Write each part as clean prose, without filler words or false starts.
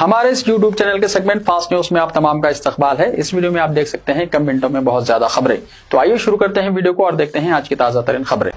हमारे इस YouTube channel के सेगमेंट फास्ट न्यूज में आप तमाम का इस्तकबाल है। इस वीडियो में आप देख सकते हैं कम मिनटों में बहुत ज्यादा खबरें। तो आइए शुरू करते हैं वीडियो को और देखते हैं आज की ताजा तरीन खबरें।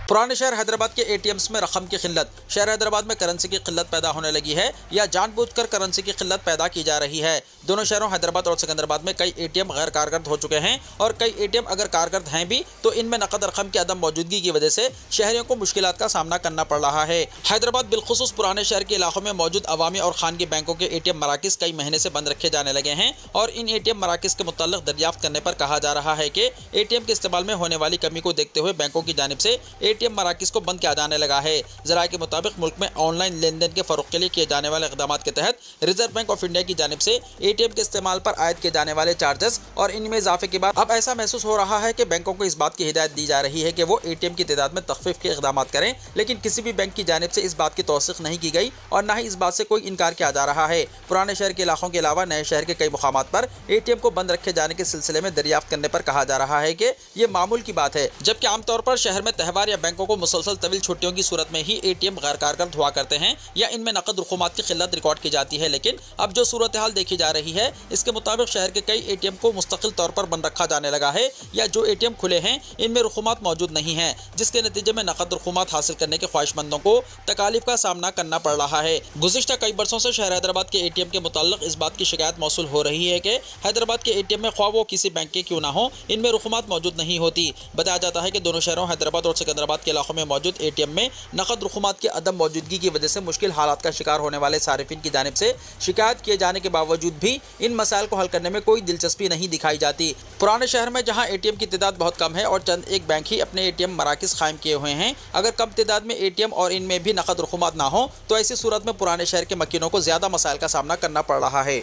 पुराने शहर हैदराबाद के एटीएम्स में रकम की किल्लत। शहर हैदराबाद में करेंसी की किल्लत पैदा होने लगी है या जानबूझकर करेंसी की किल्लत पैदा की जा रही है। दोनों शहरों हैदराबाद और सिकंदराबाद में कई एटीएम गैर कारगर हो चुके हैं और कई एटीएम अगर कारगर हैं भी तो इनमें नकद रकम की अदम मौजूदगी की वजह से शहरियों को मुश्किलात का सामना करना पड़ रहा है। हैदराबाद बिलखुसूस पुराने शहर के इलाकों में मौजूद अवामी और खानगी बैंकों के एटीएम मराकिज कई महीने से बंद रखे जाने लगे हैं और इन एटीएम मराकिज के मुताल्लिक दरियाफ्त करने पर कहा जा रहा है कि एटीएम के इस्तेमाल में होने वाली कमी को देखते हुए बैंकों की जानिब से एटीएम मराकिज को बंद किया जाने लगा है। ज़राए के मुताबिक मुल्क में ऑनलाइन लेन देन के फरोग के लिए किए जाने वाले इक़दाम के तहत रिजर्व बैंक ऑफ इंडिया की जानिब से एटीएम के इस्तेमाल पर आयद किए जाने वाले चार्जेस और इनमें इजाफे के बाद अब ऐसा महसूस हो रहा है कि बैंकों को इस बात की हिदायत दी जा रही है कि वो एटीएम की तादाद में तखफीफ के इक़दाम करें, लेकिन किसी भी बैंक की जानिब से इस बात की तौसीक़ नहीं की गई और न ही इस बात से कोई इनकार किया जा रहा है। पुराने शहर के इलाकों के अलावा नए शहर के कई मुकामात पर एटीएम को बंद रखे जाने के सिलसिले में दरियाफ्त करने पर कहा जा रहा है कि ये मामूल की बात है, जबकि आमतौर पर शहर में त्यौहार या बैंकों को मुसलसल तवील छुट्टियों की सूरत में ही एटीएम गैर कारगर हुआ करते हैं या इनमें नकद रकूमात की किल्लत रिकॉर्ड की जाती है। लेकिन अब जो सूरत हाल देखी जा रही है इसके मुताबिक शहर के कई एटीएम को मुस्तकिल तौर पर बंद रखा जाने लगा है या जो एटीएम खुले हैं इनमें रकूमात मौजूद नहीं है, जिसके नतीजे में नकद रकूमात हासिल करने के ख्वाहिशमंदों को तकालीफ का सामना करना पड़ रहा है। गुज़िश्ता कई बरसों से शहर हैदराबाद के एटीएम के मुताल्लिक इस बात की शिकायत मौसूल हो रही है कि हैदराबाद के एटीएम में ख्वाह वो किसी बैंक के क्यों ना हो इनमें रकूमात मौजूद नहीं होती। बताया जाता है कि दोनों शहरों हैदराबाद और सिकंदराबाद के इलाकों में मौजूद एटीएम में नकद रकूमात की अदम मौजूदगी की वजह से मुश्किल हालात का शिकार होने वाले सारिफिन की जानिब से शिकायत किए जाने के बावजूद भी इन मसाइल को हल करने में कोई दिलचस्पी नहीं दिखाई जाती। पुराने शहर में जहां एटीएम की तादाद बहुत कम है और चंद एक बैंक ही अपने एटीएम मराकिज कायम किए हुए हैं, अगर कम तादाद में एटीएम और इनमें भी नकद रकूमात ना हो तो ऐसी सूरत में पुराने शहर के मकीनों को ज्यादा मसाइल का सामना करना पड़ रहा है।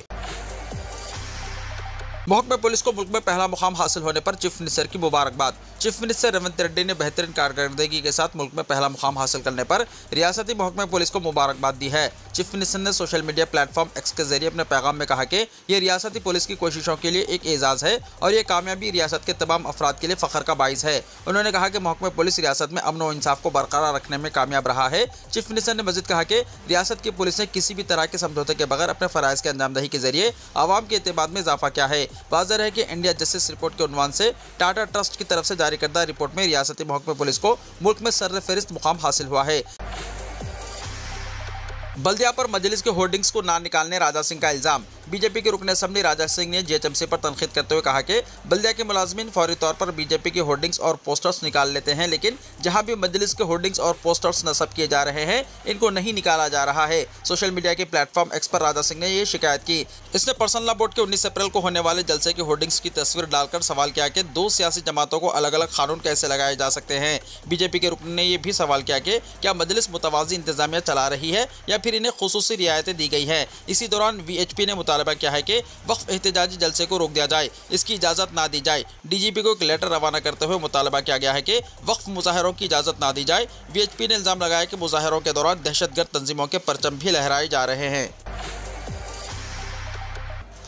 महकमे पुलिस को मुल्क में पहला मुकाम हासिल होने पर चीफ मिनिस्टर की मुबारकबाद। चीफ मिनिस्टर रेवंत रेड्डी ने बेहतरीन कारकर्दगी के साथ मुल्क में पहला मुकाम हासिल करने पर रियासती महकमे पुलिस को मुबारकबाद दी है। चीफ मिनिस्टर ने सोशल मीडिया प्लेटफॉर्म एक्स के जरिए अपने पैगाम में कहा कि ये रियासती पुलिस की कोशिशों के लिए एक एजाज़ है और ये कामयाबी रियासत के तमाम अफराद के लिए फ़ख्र का बाइस है। उन्होंने कहा कि महकमे पुलिस रियासत में अमन व इंसाफ को बरकरार रखने में कामयाब रहा है। चीफ मिनिस्टर ने मज़ीद कहा कि रियासत की पुलिस ने किसी भी तरह के समझौते के बगैर अपने फ़राइज़ के अंजामदही के जरिए आवाम के एतमाद में इजाफा किया है। वाज़ेह है कि इंडिया जस्टिस रिपोर्ट के उन्वान से टाटा ट्रस्ट की तरफ से जारी करदा रिपोर्ट में रियासती महकमे पुलिस को मुल्क में सर्र-ए-फ़हरिस्त मुकाम हासिल हुआ है। बल्दिया पर मजलिस के होर्डिंग्स को ना निकालने राजा सिंह का इल्ज़ाम। बीजेपी के रुकन असम्बली राजा सिंह ने जीएचएमसी पर तनकीद करते हुए कहा कि बल्दिया के मुलाजमीन फौरी तौर पर बीजेपी के होर्डिंग्स और पोस्टर्स निकाल लेते हैं, लेकिन जहां भी मजलिस के होर्डिंग्स और पोस्टर्स नस्ब किए जा रहे हैं इनको नहीं निकाला जा रहा है। सोशल मीडिया के प्लेटफॉर्म एक्स पर राजा सिंह ने ये शिकायत की। इसने पर्सनल लॉ बोर्ड के 19 अप्रैल को होने वाले जलसे के होर्डिंग्स की तस्वीर डालकर सवाल किया कि दो सियासी जमातों को अलग अलग कानून कैसे लगाए जा सकते हैं। बीजेपी के रुकन ने यह भी सवाल किया कि क्या मजलिस मुतवाज़ी इंतजामिया चला रही है या फिर इन्हें खुसूसी रियायतें दी गई है। इसी दौरान वीएचपी ने मुतालबा किया है कि वक्फ एहतजाजी जलसे को रोक दिया जाए, इसकी इजाज़त ना दी जाए। डीजीपी को एक लेटर रवाना करते हुए मुतालबा किया गया है कि वक्फ मुजाहरों की इजाज़त ना दी जाए। वीएचपी ने इल्ज़ाम लगाया कि मुजाहरों के दौरान दहशतगर्द तंजीमों के परचम भी लहराए जा रहे हैं।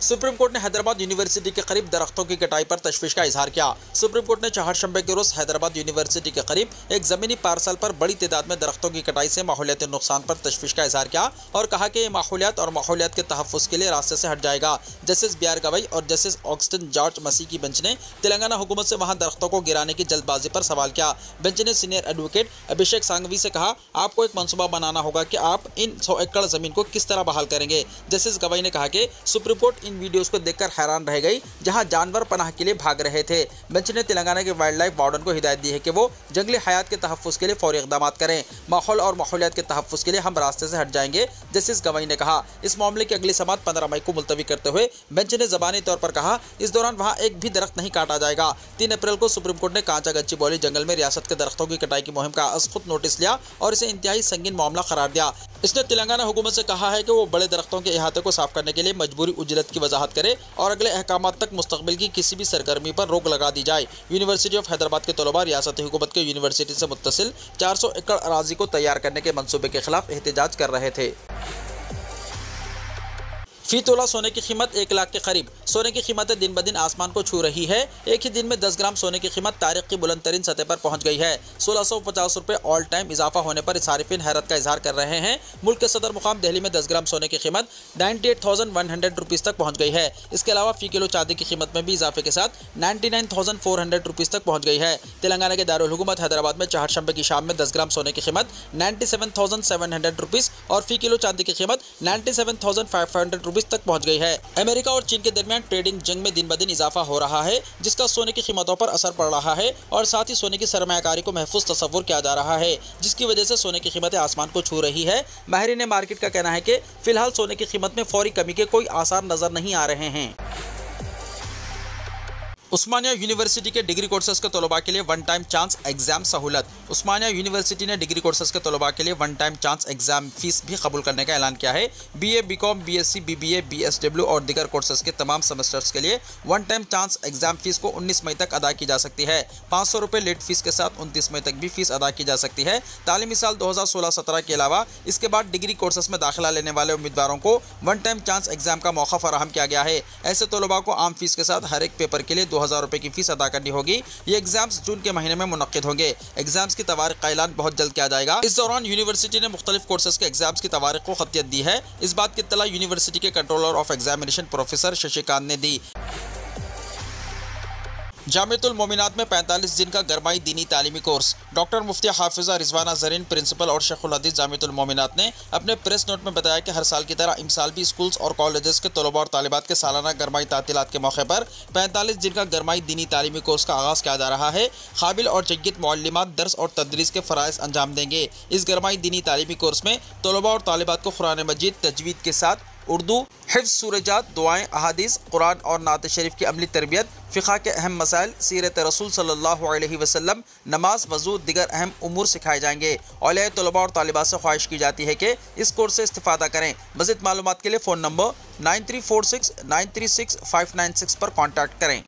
सुप्रीम कोर्ट ने हैदराबाद यूनिवर्सिटी के करीब दरख्तों की कटाई पर तशवीश का इजहार किया। सुप्रीम कोर्ट ने चहारशंबे के रोज़ हैदराबाद यूनिवर्सिटी के करीब एक ज़मीनी पार्सल पर बड़ी तादाद में दरख्तों की कटाई से माहौलियाती नुकसान पर तशवीश का इजहार किया और कहा कि ये माहौलियात और माहौलियात के तहफ़्फ़ुज़ के लिए रास्ते से हट जाएगा। जस्टिस बी आर गवई और जस्टिस ऑगस्टिन जॉर्ज मसीह की बेंच ने तेलंगाना हुकूमत से वहाँ दरख्तों को गिराने की जल्दबाजी पर सवाल किया। बेंच ने सीनियर एडवोकेट अभिषेक सांघवी से कहा, आपको एक मनसूबा बनाना होगा कि आप इन 100 एकड़ ज़मीन को किस तरह बहाल करेंगे। जस्टिस गवई ने कहा कि सुप्रीम कोर्ट इन वीडियोज़ को देखकर हैरान रह गई जहां जानवर पनाह के लिए भाग रहे थे। बेंच ने तेलंगाना के वाइल्ड लाइफ वार्डन को हिदायत दी है कि वो जंगली हयात के तहफ़्फ़ुज़ के लिए फौरी इक़दाम करें। माहौल और माहौलियात के तहफ़्फ़ुज़ के लिए हम रास्ते से हट जाएंगे, जस्टिस गवई ने कहा। इस मामले की अगली समाअत 15 मई को मुलतवी करते हुए बेंच ने ज़बानी तौर पर कहा, इस दौरान वहाँ एक भी दरख्त नहीं काटा जाएगा। 3 अप्रैल को सुप्रीम कोर्ट ने कांचा गच्ची बौली जंगल में रियासत के दरख्तों की कटाई की मुहिम का अज़ खुद नोटिस लिया और इसे इंतहाई संगीन मामला करार दिया। इसने तेलंगाना हुकूमत से कहा है कि वो बड़े दरख्तों के अहाते को साफ करने के लिए मजबूरी उजरत की वजाहत करे और अगले अहकाम तक मुस्तकबिल की किसी भी सरगर्मी पर रोक लगा दी जाए। यूनिवर्सिटी ऑफ हैदराबाद के तलबा रियासती हुकूमत के यूनिवर्सिटी से मुत्तसिल 400 एकड़ अराजी को तैयार करने के मंसूबे के खिलाफ एहतजाज कर रहे थे। फी तोला सोने की कीमत 1 लाख के करीब। सोने की कीमतें दिन ब दिन आसमान को छू रही है। एक ही दिन में 10 ग्राम सोने की कीमत तारीख की बुलंद तरीन सतह पर पहुंच गई है। 1650 रुपए ऑल टाइम इजाफा होने पर सारिफिन हैरत का इजहार कर रहे हैं। मुल्क के सदर मुकाम दिल्ली में 10 ग्राम सोने की कीमत 98,100 रुपीज़ तक पहुँच गई है। इसके अलावा फी किलो चांदी की कीमत में भी इजाफे के साथ 99,400 रुपीज़ तक पहुँच गई है। तेलंगाना के दारुल हुकूमत हैदराबाद में चहारशंबे की शाम में 10 ग्राम सोने की कीमत 97,700 रुपीज़ और फी किलो चांदी की कीमत 97,500 रुपीज़ तक पहुंच गई है। अमेरिका और चीन के दरमियान ट्रेडिंग जंग में दिन ब दिन इजाफा हो रहा है, जिसका सोने की कीमतों पर असर पड़ रहा है और साथ ही सोने की सरमायाकारी को महफूज तस्वुर किया जा रहा है, जिसकी वजह से सोने की कीमतें आसमान को छू रही है। माहिरीन मार्केट का कहना है कि फिलहाल सोने की कीमत में फौरी कमी के कोई आसार नजर नहीं आ रहे हैं। उस्मानिया यूनिवर्सिटी के डिग्री कोर्सेज के तलबा के लिए वन टाइम चांस एग्जाम सहूलत। उस्मानिया यूनिवर्सिटी ने डिग्री कोर्सेज के तलबा के लिए one time chance exam fees भी कबूल करने का ऐलान किया है। BA, BCom, BSc, BBA, BSW और दीगर कोर्सेज के तमाम सेमेस्टर्स के लिए one time chance exam fees को 19 मई तक अदा की जा सकती है। 500 रुपये लेट फीस के साथ 29 मई तक भी फीस अदा की जा सकती है। तालीमी साल 2016-17 के अलावा इसके बाद डिग्री कोर्सेज में दाखिला लेने वाले उम्मीदवारों को वन टाइम चांस एग्जाम का मौका फराहम किया गया है। ऐसे तलबा को आम फीस के साथ हर एक पेपर के लिए 2000 रुपये की फीस अदा करनी होगी। ये एग्जाम्स जून के महीने में मुनक्किद होंगे। एग्जाम्स की तवारीख का ऐलान बहुत जल्द किया जाएगा। इस दौरान यूनिवर्सिटी ने मुख्तलिफ कोर्सेज के एग्जाम्स की तवारीख को खतियत दी है। इस बात की इत्तला यूनिवर्सिटी के controller of examination professor Shashikant ने दी। जामियतुल मोमिनात में 45 दिन का गरमाई दीनी तालीमी कोर्स। डॉक्टर मुफ्ती हाफिजा रिजवाना जरीन प्रिंसिपल और शेखुल हदीस जामियतुल मोमिनात ने अपने प्रेस नोट में बताया कि हर साल की तरह इमसाल भी स्कूल्स और कॉलेजेस के तलबा और तालिबात के सालाना गरमाई तातीलात के मौके पर 45 दिन का गरमाई दीनी तालीमी कोर्स का आगाज़ किया जा रहा है। काबिल और जय्यद मुअल्लिमात दर्स और तदरीस के फ़राइज़ अंजाम देंगे। इस गरमाई दीनी तालीमी कोर्स में तलबा और तालिबात को कुरान मजीद तजवीद के साथ उर्दू, हिफ्ज़ सूरजात, दुआएं, अहादीस, कुरान और नात शरीफ की अमली तरबियत, फ़िक़्ह के अहम मसाइल, सीरत रसूल सल्लल्लाहु अलैहि वसल्लम, नमाज, वज़ू, दिगर अहम उमूर सिखाए जाएंगे। औलिया तलबा और तालिबात से ख्वाहिश की जाती है कि इस कोर्स से इस्तिफ़ादा करें। मज़ीद मालूमात के लिए फ़ोन नंबर 9346936596 पर कॉन्टैक्ट करें।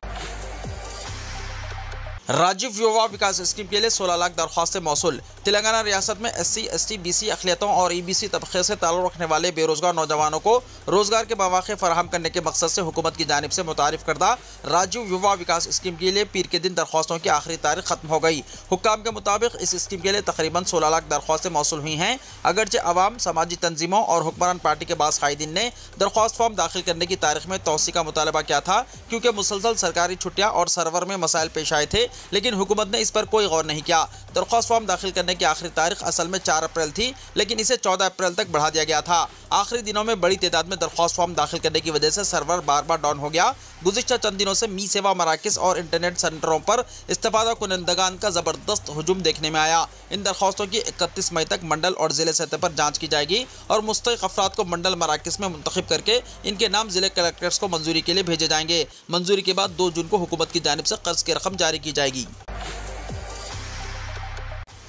राजीव युवा विकास स्कीम के लिए 16 लाख दरख्वास्तें मौसूल। तेलंगाना रियासत में SC, ST, BC अक़लियतों और EBC तबक़े से ताल्लुक़ रखने वाले बेरोज़गार नौजवानों को रोज़गार के मौक़े फ़राहम करने के मकसद से हुकूमत की जानिब से मुतारिफ़ करदा राजीव युवा विकास स्कीम के लिए पीर के दिन दरख्वास्तों की आखिरी तारीख ख़त्म हो गई। हुक्काम के मुताबिक इस स्कीम के लिए तकरीबन 16 लाख दरख्वास्तें मौसूल हुई हैं। अगरचे अवाम, समाजी तंजीमों और हुक्मरान पार्टी के बाज़ कायदीन ने दरख्वास्त फॉर्म दाखिल करने की तारीख में तोसी का मुतालबा किया था, क्योंकि मुसलसल सरकारी छुट्टियाँ और सर्वर में मसाइल पेश आए थे, लेकिन हुकूमत ने इस पर कोई गौर नहीं किया। दरख्वास्त फॉर्म दाखिल करने की आखिरी तारीख असल में 4 अप्रैल थी, लेकिन इसे 14 अप्रैल तक बढ़ा दिया गया था। आखिरी दिनों में बड़ी तादाद में दरख्वास्त फॉर्म दाखिल करने की वजह से सर्वर बार बार डाउन हो गया। गुज़िश्ता चंद दिनों से मी सेवा मराकिज़ और इंटरनेट सेंटरों पर इस्तिफ़ादा कुनंदगान का ज़बरदस्त हुजूम देखने में आया। इन दरख्वास्तों की 31 मई तक मंडल और ज़िले सतह पर जाँच की जाएगी और मुस्तहिक़ अफराद को मंडल मराकिज़ में मुंतखब करके इनके नाम ज़िले कलेक्टर्स को मंजूरी के लिए भेजे जाएंगे। मंजूरी के बाद 2 जून को हुकूमत की जानिब से कर्ज की रकम जारी की जाएगी।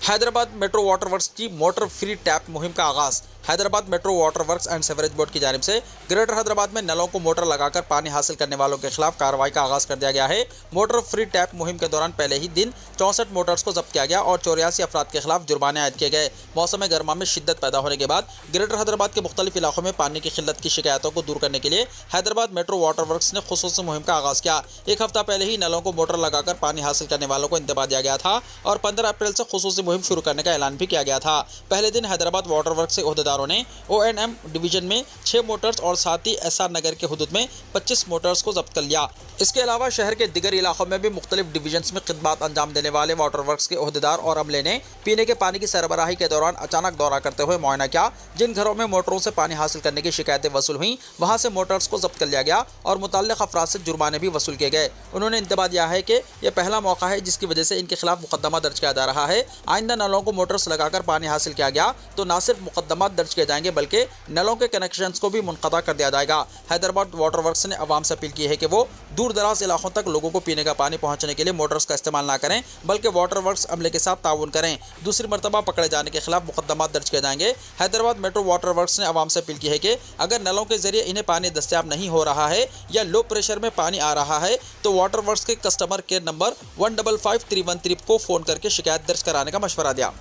हैदराबाद मेट्रो वाटर वर्क्स की मोटर फ्री टैप मुहिम का आगाज़। Hyderabad metro water works and sewerage board की जानिब से ग्रेटर हैदराबाद में नलों को मोटर लगाकर पानी हासिल करने वालों के खिलाफ कार्रवाई का आगाज़ कर दिया गया है। मोटर फ्री टैप मुहिम के दौरान पहले ही दिन 64 मोटर्स को जब्त किया गया और 84 अफराद के खिलाफ जुर्माने आयद किए गए। मौसम गर्मा में शिद्दत पैदा होने के बाद ग्रेटर हैदराबाद के मुख्तलिफ इलाकों में पानी की किल्लत की शिकायतों को दूर करने के लिए हैदराबाद मेट्रो वाटर वर्क्स ने खुसूसी मुहिम का आगाज़ किया। एक हफ्ता पहले ही नलों को मोटर लगाकर पानी हासिल करने वालों को इंतबाह दिया गया था और 15 अप्रैल से खुसूसी मुहिम शुरू करने का ऐलान भी किया गया था। पहले दिन हैदराबाद वाटर वर्क्स के ओहदेदारों ने ONM डिवीजन में 6 मोटर्स और साथ ही SR नगर के हुदूद में 25 मोटर्स को जब्त कर लिया। इसके अलावा शहर के दिगर इलाकों में भी मुख्तलिफ डिवीजन्स में खिदमत अंजाम देने वाले वाटर वर्क्स के ओहदेदार और अमले ने पीने के पानी की सरबराही के दौरान अचानक दौरा करते हुए मुआयना किया। जिन घरों में मोटरों से पानी हासिल करने की शिकायतें वसूल हुई, वहाँ से मोटर्स को जब्त कर लिया गया और मुतल्लिक़ अफराद से जुर्माने भी वसूल किए गए। उन्होंने इंतबाह दिया है कि यह पहला मौका है जिसकी वजह से इनके खिलाफ मुकदमा दर्ज किया जा रहा है। आइंदा नलों को मोटर्स लगाकर पानी हासिल किया गया तो न सिर्फ मुकदमा दर्ज किए जाएंगे बल्कि नलों के कनेक्शंस को भी मुनक़ता कर दिया जाएगा। हैदराबाद वाटर वर्क्स ने अवाम से अपील की है कि वो दूर दराज इलाकों तक लोगों को पीने का पानी पहुंचाने के लिए मोटर्स का इस्तेमाल ना करें, बल्कि वाटर वर्क्स अमले के साथ ताउन करें। दूसरी मरतबा पकड़े जाने के खिलाफ मुकदमा दर्ज किए जाएंगे। हैदराबाद मेट्रो वाटर वर्क्स ने अवाम से अपील की है कि अगर नलों के जरिए इन्हें पानी दस्तियाब नहीं हो रहा है या लो प्रेशर में पानी आ रहा है तो वाटर वर्क्स के कस्टमर केयर नंबर 155313 को फ़ोन करके शिकायत दर्ज कराने का मशवरा दिया।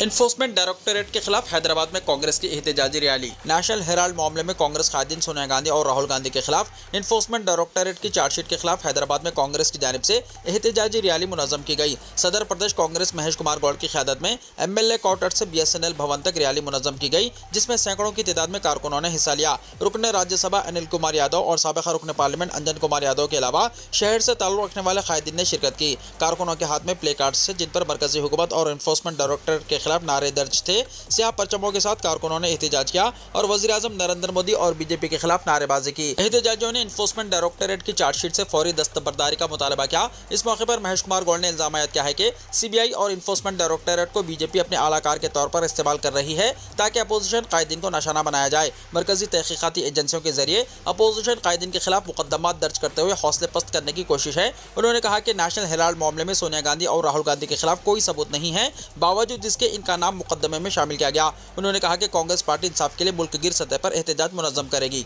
इन्फोर्समेंट डायरेक्टोरेट के खिलाफ हैदराबाद में कांग्रेस की एहतजाजी रैली। नेशनल हेराल्ड मामले में कांग्रेस कायदीन सोनिया गांधी और राहुल गांधी के खिलाफ इन्फोर्समेंट डायरेक्टोरेट की चार्जशीट के खिलाफ हैदराबाद में कांग्रेस की जानिब से एहतजाजी रैली मुनज़्ज़म की गई। सदर प्रदेश कांग्रेस महेश कुमार गौड़ की क़यादत में MLA क्वार्टर से BSNL भवन तक रैली मुनज़्ज़म की गई, जिसमें सैकड़ों की तादाद में कारकुनों ने हिस्सा लिया। रुकन राज्यसभा अनिल कुमार यादव और साबिक़ा रुकन पार्लियामेंट अंजन कुमार यादव के अलावा शहर से ताल्लुक़ रखने वाले कायदीन ने शिरकत की। कारकुनों के हाथ में प्ले कार्ड्स थे, जिन पर मरकजी हुकूमत और इन्फोर्समेंट डायरेक्टोरेट के खिलाफ नारे दर्ज थे। स्याह परचमों के साथ कारकुनों ने एहतजाज किया और वज़ीर-ए-आज़म नरेंद्र मोदी और बीजेपी के खिलाफ नारेबाजी की। एहतजाजियों ने इन्फोर्समेंट डायरेक्टोरेट की चार्जशीट से फौरी दस्तबरदारी का मुतालबा किया। इस मौके पर महेश कुमार गौड़ ने इल्जाम आयद किया है कि CBI और इन्फोर्समेंट डायरेक्टोरेट को बीजेपी अपने आलाकार के तौर पर इस्तेमाल कर रही है ताकि अपोजिशन कायदीन को निशाना बनाया जाए। मरकजी तहकीकाती एजेंसियों के जरिए अपोजिशन कायदीन के खिलाफ मुकदमात दर्ज करते हुए हौसले पस्त करने की कोशिश है। उन्होंने कहा कि नेशनल हेराल्ड मामले में सोनिया गांधी और राहुल गांधी के खिलाफ कोई सबूत नहीं है, बावजूद इसके इनका नाम मुकदमे में शामिल किया गया। उन्होंने कहा कि कांग्रेस पार्टी इंसाफ के लिए मुल्क गिर सतह पर एहतजाज मुनज़्ज़म करेगी।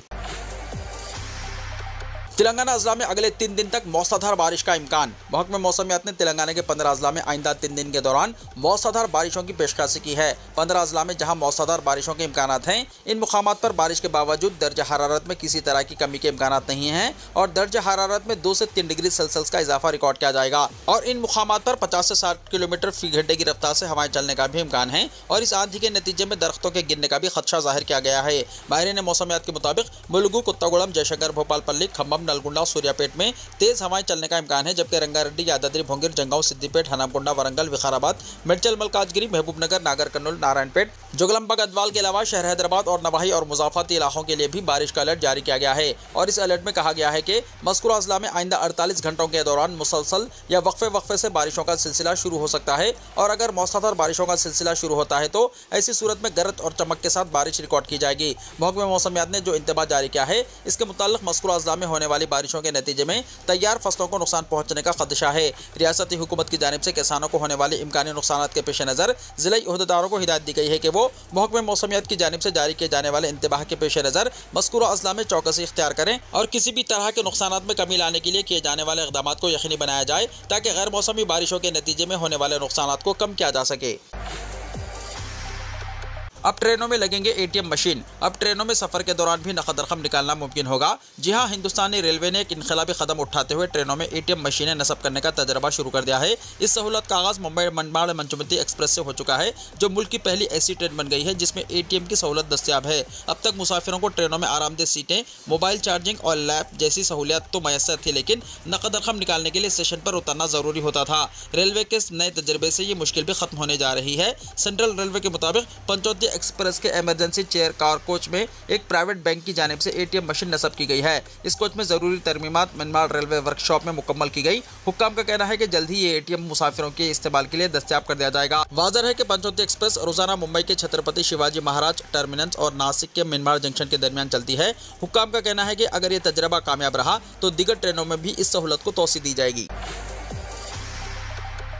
तेलंगाना अजला में अगले 3 दिन तक मौसलाधार बारिश का इम्कान। महकमे मौसमियात ने तेलंगाना के 15 अजला में आइंदा 3 दिन के दौरान मौसलाधार बारिशों की पेशकश की है। 15 अजला में जहां मौसलाधार बारिशों के इम्कानात हैं, इन मुकामात पर बारिश के बावजूद दर्ज हरारत में किसी तरह की कमी के इम्कानात नहीं हैं और दर्ज हरारत में 2 से 3 डिग्री सेल्सियस का इजाफा रिकॉर्ड किया जाएगा। और इन मुकामात पर 50 से 60 किलोमीटर फी घंटे की रफ्तार से हवाएं चलने का भी इम्कान है और इस आंधी के नतीजे में दरख्तों के गिरने का भी खदशा जाहिर किया गया है। माहिरीन मौसमियात के मुताबिक मुलुगु, कुत्तागुड़म, जयशंकर, भोपालपल्ली, खम्मम, नलगुंडा, सूर्यापेट में तेज हवाएं चलने का इम्कान है, जबकि रंगारेड्डी, यादाद्री भोंगिर, जंगांव, सिद्दीपेट, हनमकुंडा, वरंगल, विकाराबाद, मेडचल, मलकाजगिरी, महबूबनगर, नागर कर्नूल, नारायणपेट, जोगलंबा, गदवाल के अलावा शहर हैदराबाद और नवाही और मुजाफाती इलाकों के लिए भी बारिश का अलर्ट जारी किया गया है। और इस अलर्ट में कहा गया है कि मज़कूरा अज़ला में आइंदा 48 घंटों के दौरान मुसलसल या वक्फे से बारिशों का सिलसिला शुरू हो सकता है और अगर मौसलाधार बारिशों का सिलसिला शुरू होता है तो ऐसी सूरत में गरज और चमक के साथ बारिश रिकॉर्ड की जाएगी। महकमे मौसमियात ने जो इंतबाह जारी किया है, इसके मुताल्लिक मज़कूरा अज़ला में होने वाली बारिशों के नतीजे में तैयार फसलों को नुकसान पहुंचने का खदशा है। रियासती हुकूमत की जानिब से किसानों को होने वाले इम्कानी नुकसानात के पेश नज़र ज़िला ओहदेदारों को हिदायत दी गई है कि वो महकमे मौसमियात की जानिब से जारी किए जाने वाले इंतबाह के पेश नज़र मज़कूरा अज़ला में चौकसी इख्तियार करें और किसी भी तरह के नुकसानात में कमी लाने के लिए किए जाने वाले इक़दाम को यकीनी बनाया जाए ताकि गैर मौसमी बारिशों के नतीजे में होने वाले नुकसानात को कम किया जा सके। अब ट्रेनों में लगेंगे ATM मशीन। अब ट्रेनों में सफ़र के दौरान भी नकद रकम निकालना मुमकिन होगा। जी हां, हिंदुस्तानी रेलवे ने एक इनकलाबी कदम उठाते हुए ट्रेनों में ATM मशीनें नस्ब करने का तजर्बा शुरू कर दिया है। इस सहूलत का आगाज़ मुंबई मनमाड़ मंचुमती एक्सप्रेस से हो चुका है, जो मुल्क की पहली ऐसी ट्रेन बन गई है जिसमें ATM की सहूलत दस्तियाब है। अब तक मुसाफिरों को ट्रेनों में आरामदेह सीटें, मोबाइल चार्जिंग और लैब जैसी सहूलियत तो मैसर थी, लेकिन नकद रकम निकालने के लिए स्टेशन पर उतरना ज़रूरी होता था। रेलवे के नए तजर्बे से ये मुश्किल भी खत्म होने जा रही है। सेंट्रल रेलवे के मुताबिक पंचवटी एक्सप्रेस के इमरजेंसी चेयर कार कोच में एक प्राइवेट बैंक की जानिब से ATM मशीन नस्ब की गई है। इस कोच में ज़रूरी तरमीमात मनमाड़ रेलवे वर्कशॉप में मुकम्मल की गई। हुक्काम का कहना है कि जल्द ही ये ATM मुसाफिरों के इस्तेमाल के लिए दस्तयाब कर दिया जाएगा। वाज़ेह है कि पंचवटी एक्सप्रेस रोजाना मुंबई के छत्रपति शिवाजी महाराज टर्मिनस और नासिक के मनमाड़ जंक्शन के दरमियान चलती है। हुक्काम का कहना है कि अगर ये तजर्बा कामयाब रहा तो दीगर ट्रेनों में भी इस सहूलत को तोसी दी जाएगी।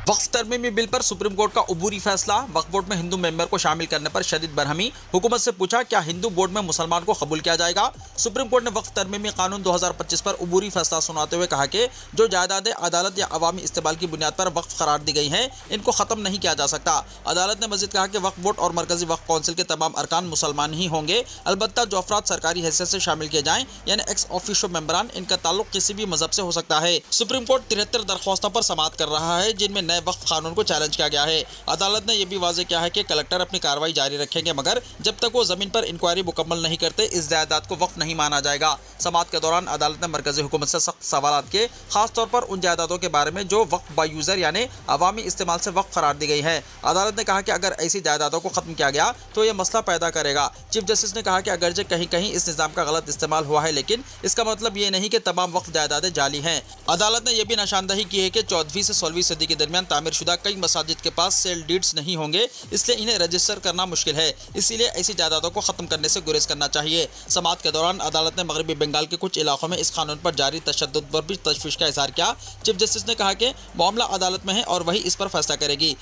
वक्फ तरमीमी बिल पर सुप्रीम कोर्ट का उबूरी फैसला। वक्फ बोर्ड में हिंदू मेंबर को शामिल करने पर शदीद बरहमी। हुकूमत से पूछा, क्या हिंदू बोर्ड में मुसलमान को कबूल किया जाएगा? सुप्रीम कोर्ट ने वक्फ तरमीमी कानून 2025 पर उबूरी फैसला सुनाते हुए कहा कि जो जायदादें अदालत या अवामी इस्तेमाल की बुनियाद पर वक्फ करार दी गई हैं, इनको ख़त्म नहीं किया जा सकता। अदालत ने मजीद कहा कि वक्फ बोर्ड और मरकजी वक्फ कौंसिल के तमाम अरकान मुसलमान ही होंगे, अलबत्ता जो अफराद सरकारी हैसियत से शामिल किए जाएँ यानी एक्स ऑफिशियो मेंबरान, इनका ताल्लुक किसी भी मजहब से हो सकता है। सुप्रीम कोर्ट 73 दरख्वास्तों पर समाअत कर रहा है जिनमें नए वक्फ कानून को चैलेंज किया गया है। अदालत ने यह भी वाज़ेह किया है कि कलेक्टर अपनी कार्रवाई जारी रखेंगे, मगर जब तक वो जमीन पर इंक्वायरी मुकम्मल नहीं करते इस जायदाद को वक्फ नहीं माना जाएगा। समाअत के दौरान अदालत ने मरकजी हुकूमत से सख्त सवालात किए, खासतौर पर उन जायदादों के बारे में जो वक्फ बाय यूजर यानी अवामी इस्तेमाल से वक्फ करार दी गई है। अदालत ने कहा कि अगर ऐसी जायदादों को खत्म किया गया तो यह मसला पैदा करेगा। चीफ जस्टिस ने कहा कि अगरचे कहीं कहीं इस निज़ाम का गलत इस्तेमाल हुआ है, लेकिन इसका मतलब ये नहीं कि तमाम वक्फ जायदादें जाली हैं। अदालत ने यह भी निशानदही की है कि 14वीं से 16वीं सदी के दरमियान तामीरशुदा कई मसाजिद के पास सेल डीड्स नहीं होंगे, इसलिए इन्हें रजिस्टर करना मुश्किल है। इसीलिए ऐसी जायदादों को खत्म करने से गुरेज करना चाहिए। समाअत के दौरान अदालत ने मगरबी बंगाल के कुछ इलाकों में इस कानून पर जारी तशद्दुद पर भी तशवीश का इजहार किया। चीफ जस्टिस ने कहा कि मामला अदालत में है और वही इस पर फैसला करेगी।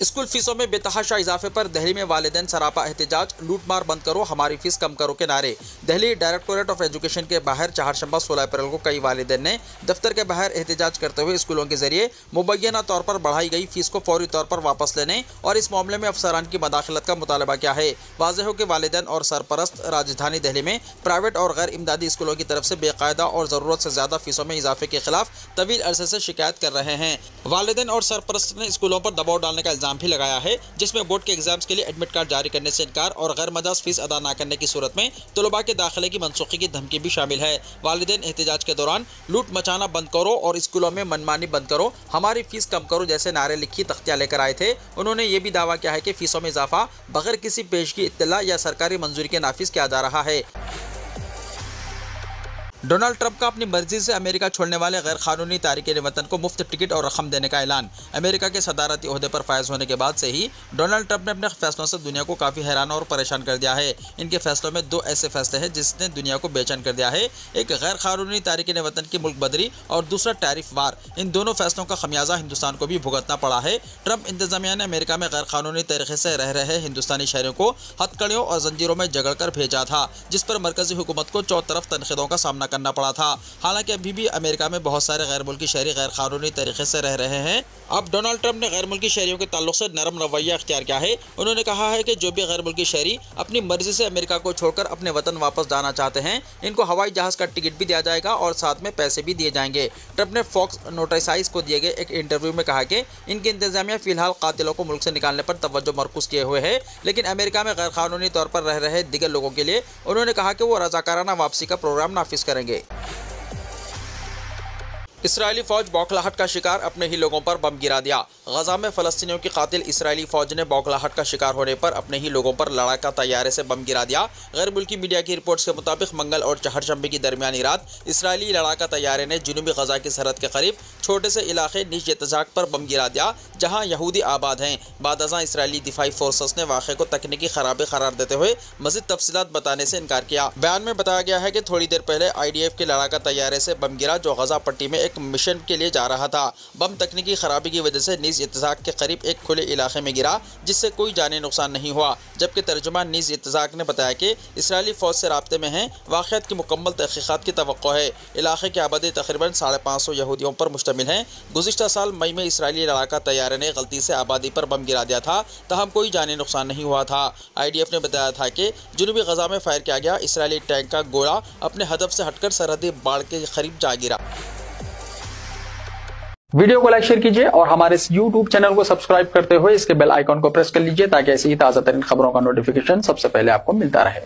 स्कूल फीसों में बेतहाशा इजाफे पर दिल्ली में वालिदैन सरापा एहतजाज, लूटमार बंद करो, हमारी फीस कम करो के नारे। दिल्ली डायरेक्टोरेट ऑफ एजुकेशन के बाहर चारशंबा 16 अप्रैल को कई वालिदैन ने दफ्तर के बाहर एहतजाज करते हुए स्कूलों के जरिए मुबैना तौर पर बढ़ाई गई फीस को फौरी तौर पर वापस लेने और इस मामले में अफसरान की मदाखलत का मुतालबा किया है। वाज़ेह हो कि वालिदैन और सरपरस्त राजधानी दिल्ली में प्राइवेट और गैर इमदादी स्कूलों की तरफ से बेकायदा और ज़रूरत से ज़्यादा फीसों में इजाफे के खिलाफ तवील अरसे से शिकायत कर रहे हैं। वालिदैन और सरपरस्त ने स्कूलों पर दबाव डालने का इल्जाम भी लगाया है, जिसमें बोर्ड के एग्जाम्स के लिए एडमिट कार्ड जारी करने से इनकार और गैर मजाज फीस अदा न करने की सूरत में तलबा के दाखिले की मनसूखी की धमकी भी शामिल है। वालिदैन एहतजाज के दौरान लूट मचाना बंद करो और स्कूलों में मनमानी बंद करो, हमारी फीस कम करो जैसे नारे लिखी तख्तियां लेकर आए थे। उन्होंने ये भी दावा किया है कि फीसों में इजाफा बगैर किसी पेशगी इत्तला या सरकारी मंजूरी के नाफिज किया जा रहा है। डोनाल्ड ट्रंप का अपनी मर्जी से अमेरिका छोड़ने वाले गैर कानूनी तारिकीन वतन को मुफ्त टिकट और रकम देने का ऐलान। अमेरिका के सदारती ओहदे पर फायज होने के बाद से ही डोनाल्ड ट्रंप ने अपने फैसलों से दुनिया को काफ़ी हैरान और परेशान कर दिया है। इनके फैसलों में दो ऐसे फैसले हैं जिसने दुनिया को बेचैन कर दिया है। एक गैर कानूनी तारिकीन वतन की मुल्क बदरी और दूसरा टैरिफ वार। इन दोनों फैसलों का खमियाजा हिंदुस्तान को भी भुगतना पड़ा है। ट्रंप इंतजामिया ने अमेरिका में गैर कानूनी तरीके से रह रहे हिंदुस्तानी शहरों को हथकड़ियों और जंजीरों में जकड़ कर भेजा था, जिस पर मरकजी हुकूमत को चौतरफ तनकीदों का सामना करना पड़ा था। हालांकि अभी भी अमेरिका में बहुत सारे गैर मुल्की शहरी गैर कानूनी तरीके से रह रहे हैं। अब डोनाल्ड ट्रंप ने गैर मुल्की शहरियों के ताल्लुक से नरम रवैया अख्तियार किया है। उन्होंने कहा है कि जो भी गैर मुल्की शहरी अपनी मर्जी से अमेरिका को छोड़कर अपने वतन वापस जाना चाहते हैं, इनको हवाई जहाज का टिकट भी दिया जाएगा और साथ में पैसे भी दिए जाएंगे। ट्रंप ने फॉक्स नोटिसाइज को दिए गए एक इंटरव्यू में कहा कि इनकी इंतजामिया फिलहाल कातिलों को मुल्क से निकालने पर तवज्जो मरकूज किए हुए है, लेकिन अमेरिका में गैर कानूनी तौर पर रह रहे दिगर लोगों के लिए उन्होंने कहा कि वो रजाकाराना वापसी का प्रोग्राम नाफिज करेंगे। इसराइली फौज बौखलाहट का शिकार, अपने ही लोगों पर बम गिरा दिया। गजा में फ़लस्तीनियों की कातिल इसराइली फौज ने बौखलाहट का शिकार होने पर अपने ही लोगों पर लड़ाका तैयारे से बम गिरा दिया। गैर मुल्की मीडिया की रिपोर्ट्स के मुताबिक मंगल और चहरशंबे की दरमियानी रात इसराइली लड़ाका तैयारे ने जुनूबी गजा की सरहद के करीब छोटे से इलाके नीश यतजाक पर बम गिरा दिया, जहाँ यहूदी आबाद हैं। बादअज़ां इसराइली दिफाई फोर्सेस ने वाक़े को तकनीकी खराबी करार देते हुए मज़ीद तफसीलात बताने से इनकार किया। बयान में बताया गया है कि थोड़ी देर पहले IDF के लड़ाका तैयारे से बम गिरा जो गजा पट्टी में मिशन के लिए जा रहा था। बम तकनीकी खराबी की वजह से नीज इत्तेज़ाक के करीब एक खुले इलाके में गिरा, जिससे कोई जानी नुकसान नहीं हुआ। जबकि तर्जुमान नीज इत्तेज़ाक ने बताया कि इसराइली फौज से राब्ते में हैं, वाक़ियात की मुकम्मल तहक़ीक़ात की तवक्को है। इलाके की आबादी तकरीबन 550 यहूदियों पर मुश्तमिल है। गुज़िश्ता साल मई में इसराइली लड़ाका तैयारे ने गलती से आबादी पर बम गिरा दिया था, तहम कोई जानी नुकसान नहीं हुआ था। IDF ने बताया था कि जुनूबी गजा में फायर किया गया इसराइली टैंक का गोला अपने हदफ से हटकर सरहदी बाड़ के करीब जा गिरा। वीडियो को लाइक शेयर कीजिए और हमारे इस YouTube चैनल को सब्सक्राइब करते हुए इसके बेल आइकॉन को प्रेस कर लीजिए ताकि ऐसी ही ताज़ा तरीन खबरों का नोटिफिकेशन सबसे पहले आपको मिलता रहे।